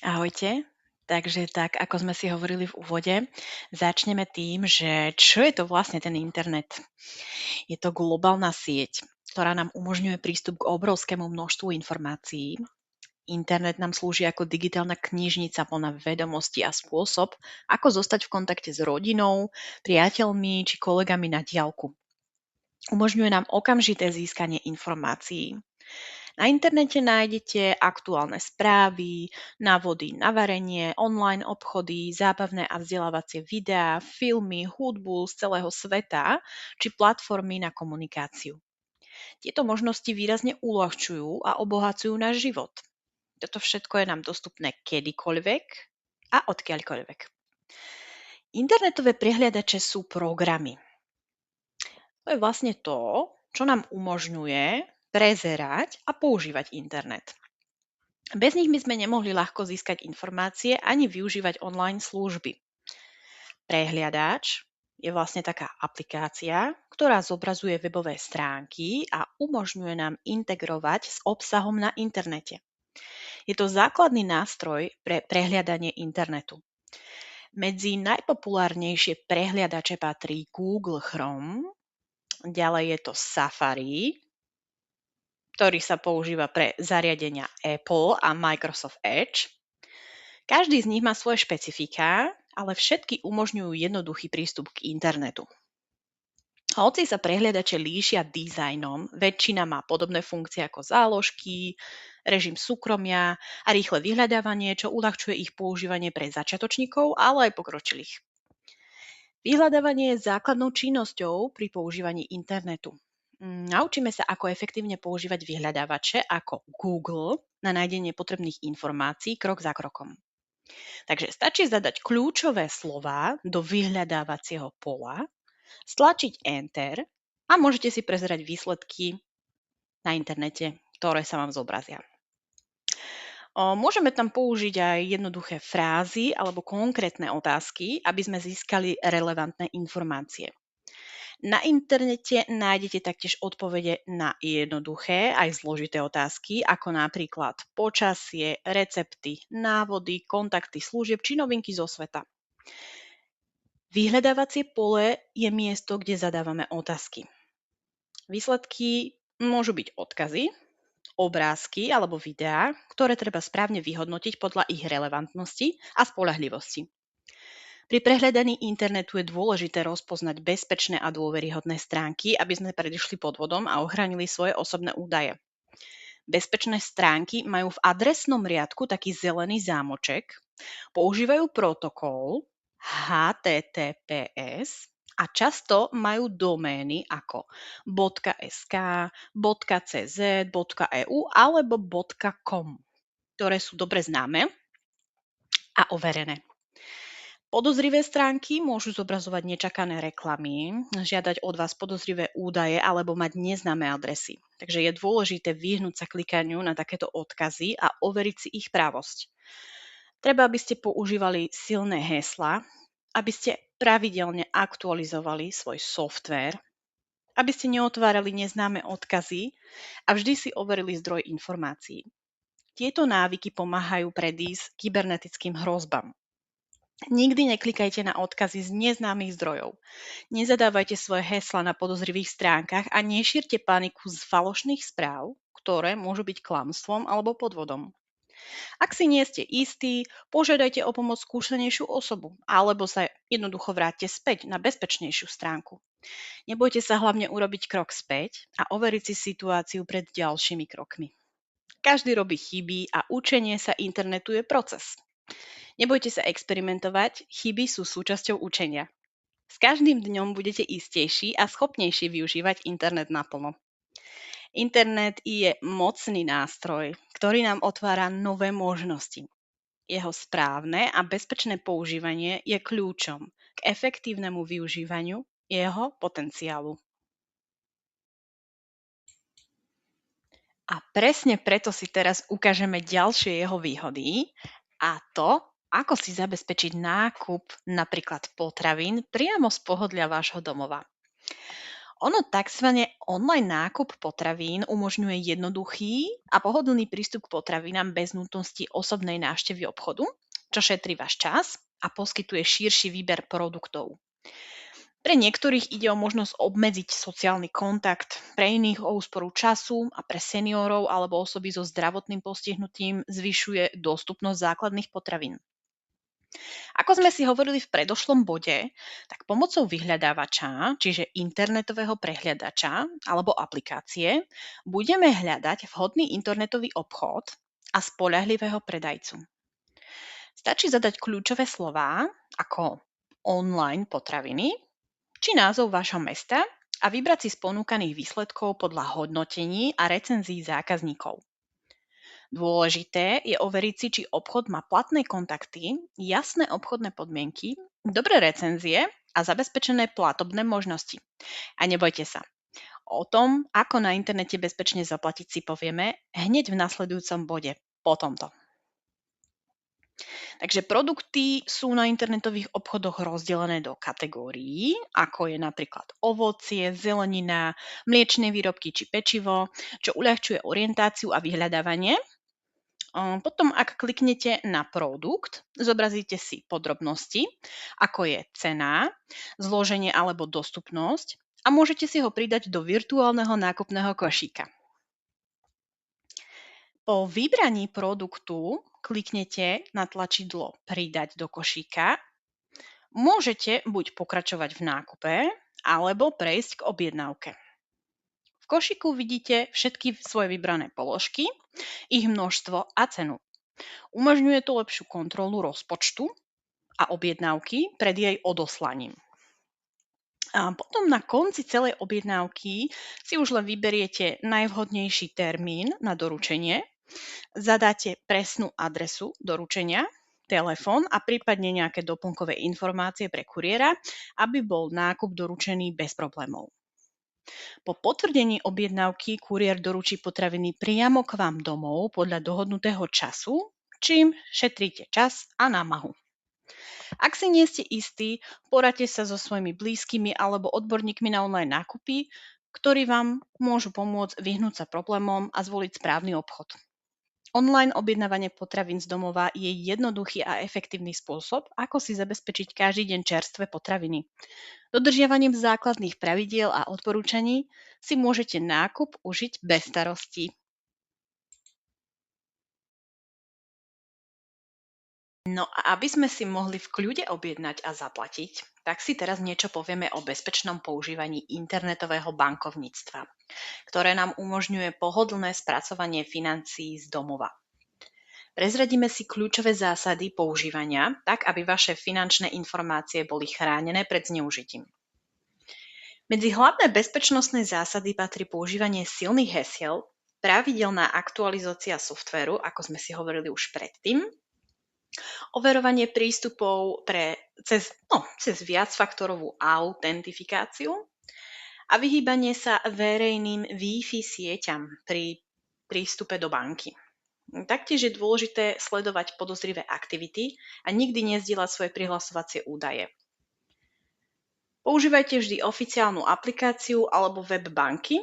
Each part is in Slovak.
Ahojte. Takže tak, ako sme si hovorili v úvode, začneme tým, že čo je to vlastne ten internet? Je to globálna sieť, ktorá nám umožňuje prístup k obrovskému množstvu informácií. Internet nám slúži ako digitálna knižnica plná vedomostí a spôsob, ako zostať v kontakte s rodinou, priateľmi či kolegami na diaľku. Umožňuje nám okamžité získanie informácií. Na internete nájdete aktuálne správy, návody na varenie, online obchody, zábavné a vzdelávacie videá, filmy, hudbu z celého sveta či platformy na komunikáciu. Tieto možnosti výrazne uľahčujú a obohacujú náš život. Toto všetko je nám dostupné kedykoľvek a odkiaľkoľvek. Internetové prehliadače sú programy. To je vlastne to, čo nám umožňuje prezerať a používať internet. Bez nich by sme nemohli ľahko získať informácie ani využívať online služby. Prehliadač je vlastne taká aplikácia, ktorá zobrazuje webové stránky a umožňuje nám integrovať s obsahom na internete. Je to základný nástroj pre prehliadanie internetu. Medzi najpopulárnejšie prehliadače patrí Google Chrome, ďalej je to Safari, ktorý sa používa pre zariadenia Apple a Microsoft Edge. Každý z nich má svoje špecifiká, ale všetky umožňujú jednoduchý prístup k internetu. Hoci sa prehliadače líšia dizajnom, väčšina má podobné funkcie ako záložky, režim súkromia a rýchle vyhľadávanie, čo uľahčuje ich používanie pre začiatočníkov, ale aj pokročilých. Vyhľadávanie je základnou činnosťou pri používaní internetu. Naučíme sa, ako efektívne používať vyhľadávače ako Google na nájdenie potrebných informácií krok za krokom. Takže stačí zadať kľúčové slová do vyhľadávacieho pola, stlačiť Enter a môžete si prezerať výsledky na internete, ktoré sa vám zobrazia. Môžeme tam použiť aj jednoduché frázy alebo konkrétne otázky, aby sme získali relevantné informácie. Na internete nájdete taktiež odpovede na jednoduché aj zložité otázky, ako napríklad počasie, recepty, návody, kontakty služieb či novinky zo sveta. Vyhľadávacie pole je miesto, kde zadávame otázky. Výsledky môžu byť odkazy, obrázky alebo videá, ktoré treba správne vyhodnotiť podľa ich relevantnosti a spoľahlivosti. Pri prehľadaní internetu je dôležité rozpoznať bezpečné a dôveryhodné stránky, aby sme predišli podvodom a ochránili svoje osobné údaje. Bezpečné stránky majú v adresnom riadku taký zelený zámoček, používajú protokol HTTPS a často majú domény ako .sk, .cz, .eu alebo .com, ktoré sú dobre známe a overené. Podozrivé stránky môžu zobrazovať nečakané reklamy, žiadať od vás podozrivé údaje alebo mať neznáme adresy. Takže je dôležité vyhnúť sa klikaniu na takéto odkazy a overiť si ich právosť. Treba, aby ste používali silné heslá, aby ste pravidelne aktualizovali svoj softvér, aby ste neotvárali neznáme odkazy a vždy si overili zdroj informácií. Tieto návyky pomáhajú predísť kybernetickým hrozbám. Nikdy neklikajte na odkazy z neznámych zdrojov. Nezadávajte svoje hesla na podozrivých stránkach a nešírte paniku z falošných správ, ktoré môžu byť klamstvom alebo podvodom. Ak si nie ste istí, požiadajte o pomoc skúsenejšiu osobu alebo sa jednoducho vráťte späť na bezpečnejšiu stránku. Nebojte sa hlavne urobiť krok späť a overiť si situáciu pred ďalšími krokmi. Každý robí chyby a učenie sa internetu je proces. Nebojte sa experimentovať, chyby sú súčasťou učenia. S každým dňom budete istejší a schopnejší využívať internet naplno. Internet je mocný nástroj, ktorý nám otvára nové možnosti. Jeho správne a bezpečné používanie je kľúčom k efektívnemu využívaniu jeho potenciálu. A presne preto si teraz ukážeme ďalšie jeho výhody a to, ako si zabezpečiť nákup napríklad potravín priamo z pohodlia vášho domova. Ono takzvané online nákup potravín umožňuje jednoduchý a pohodlný prístup k potravinám bez nutnosti osobnej návštevy obchodu, čo šetrí váš čas a poskytuje širší výber produktov. Pre niektorých ide o možnosť obmedziť sociálny kontakt, pre iných o úsporu času a pre seniorov alebo osoby so zdravotným postihnutím zvyšuje dostupnosť základných potravín. Ako sme si hovorili v predošlom bode, tak pomocou vyhľadávača, čiže internetového prehliadača alebo aplikácie, budeme hľadať vhodný internetový obchod a spoľahlivého predajcu. Stačí zadať kľúčové slová ako online potraviny či názov vášho mesta a vybrať si z ponúkaných výsledkov podľa hodnotení a recenzií zákazníkov. Dôležité je overiť si, či obchod má platné kontakty, jasné obchodné podmienky, dobré recenzie a zabezpečené platobné možnosti. A nebojte sa, o tom, ako na internete bezpečne zaplatiť, si povieme hneď v nasledujúcom bode po tomto. Takže produkty sú na internetových obchodoch rozdelené do kategórií, ako je napríklad ovocie, zelenina, mliečne výrobky či pečivo, čo uľahčuje orientáciu a vyhľadávanie. Potom, ak kliknete na produkt, zobrazíte si podrobnosti, ako je cena, zloženie alebo dostupnosť a môžete si ho pridať do virtuálneho nákupného košíka. Po vybraní produktu kliknete na tlačidlo Pridať do košíka. Môžete buď pokračovať v nákupe, alebo prejsť k objednávke. V košíku vidíte všetky svoje vybrané položky, ich množstvo a cenu. Umožňuje to lepšiu kontrolu rozpočtu a objednávky pred jej odoslaním. A potom na konci celej objednávky si už len vyberiete najvhodnejší termín na doručenie, zadáte presnú adresu doručenia, telefón a prípadne nejaké doplnkové informácie pre kuriéra, aby bol nákup doručený bez problémov. Po potvrdení objednávky kuriér doručí potraviny priamo k vám domov podľa dohodnutého času, čím šetríte čas a námahu. Ak si nie ste istí, poradte sa so svojimi blízkymi alebo odborníkmi na online nákupy, ktorí vám môžu pomôcť vyhnúť sa problémom a zvoliť správny obchod. Online objednávanie potravín z domova je jednoduchý a efektívny spôsob, ako si zabezpečiť každý deň čerstvé potraviny. Dodržiavaním základných pravidiel a odporúčaní si môžete nákup užiť bez starostí. No a aby sme si mohli v kľude objednať a zaplatiť, tak si teraz niečo povieme o bezpečnom používaní internetového bankovníctva, ktoré nám umožňuje pohodlné spracovanie financií z domova. Prezradíme si kľúčové zásady používania, tak aby vaše finančné informácie boli chránené pred zneužitím. Medzi hlavné bezpečnostné zásady patrí používanie silných hesiel, pravidelná aktualizácia softvéru, ako sme si hovorili už predtým, overovanie prístupov cez viacfaktorovú autentifikáciu a vyhýbanie sa verejným Wi-Fi sieťam pri prístupe do banky. Taktiež je dôležité sledovať podozrivé aktivity a nikdy nezdieľať svoje prihlasovacie údaje. Používajte vždy oficiálnu aplikáciu alebo web banky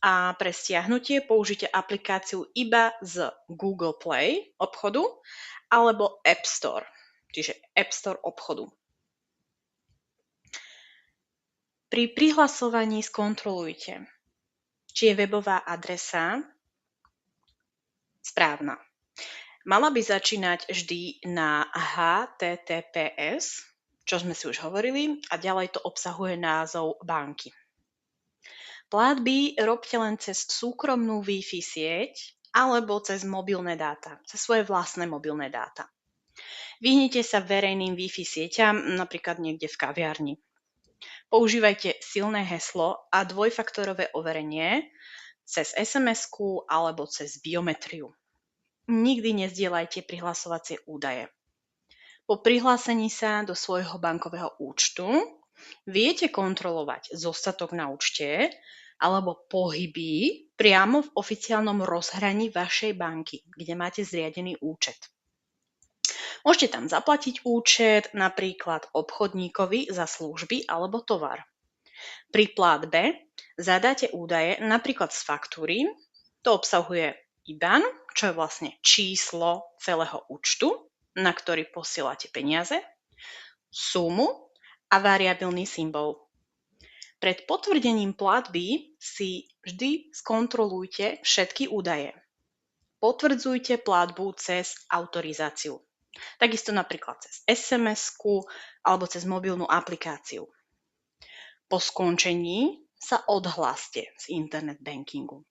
a pre stiahnutie použite aplikáciu iba z Google Play obchodu alebo App Store, čiže App Store obchodu. Pri prihlasovaní skontrolujte, či je webová adresa správna. Mala by začínať vždy na HTTPS, čo sme si už hovorili, a ďalej to obsahuje názov banky. Platby robte len cez súkromnú Wi-Fi sieť alebo cez mobilné dáta, cez svoje vlastné mobilné dáta. Vyhnite sa verejným Wi-Fi sieťam, napríklad niekde v kaviarni. Používajte silné heslo a dvojfaktorové overenie cez SMS-ku alebo cez biometriu. Nikdy nezdieľajte prihlasovacie údaje. Po prihlásení sa do svojho bankového účtu viete kontrolovať zostatok na účte alebo pohyby priamo v oficiálnom rozhraní vašej banky, kde máte zriadený účet. Môžete tam zaplatiť účet napríklad obchodníkovi za služby alebo tovar. Pri platbe Zadáte údaje napríklad z faktúry, to obsahuje IBAN, čo je vlastne číslo celého účtu, na ktorý posielate peniaze, sumu a variabilný symbol. Pred potvrdením platby si vždy skontrolujte všetky údaje. Potvrdzujte platbu cez autorizáciu. Takisto napríklad cez SMS-ku alebo cez mobilnú aplikáciu. Po skončení sa odhláste z internet bankingu.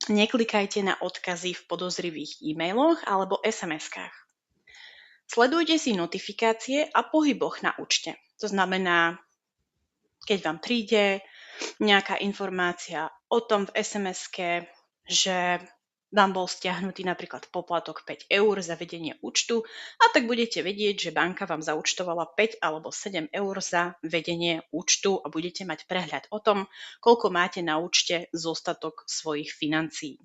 Neklikajte na odkazy v podozrivých e-mailoch alebo SMS-kách. Sledujte si notifikácie a pohyboch na účte. To znamená, keď vám príde nejaká informácia o tom v SMS-ke, že vám bol stiahnutý napríklad poplatok 5 eur za vedenie účtu a tak budete vedieť, že banka vám zaúčtovala 5 alebo 7 eur za vedenie účtu a budete mať prehľad o tom, koľko máte na účte zostatok svojich financií.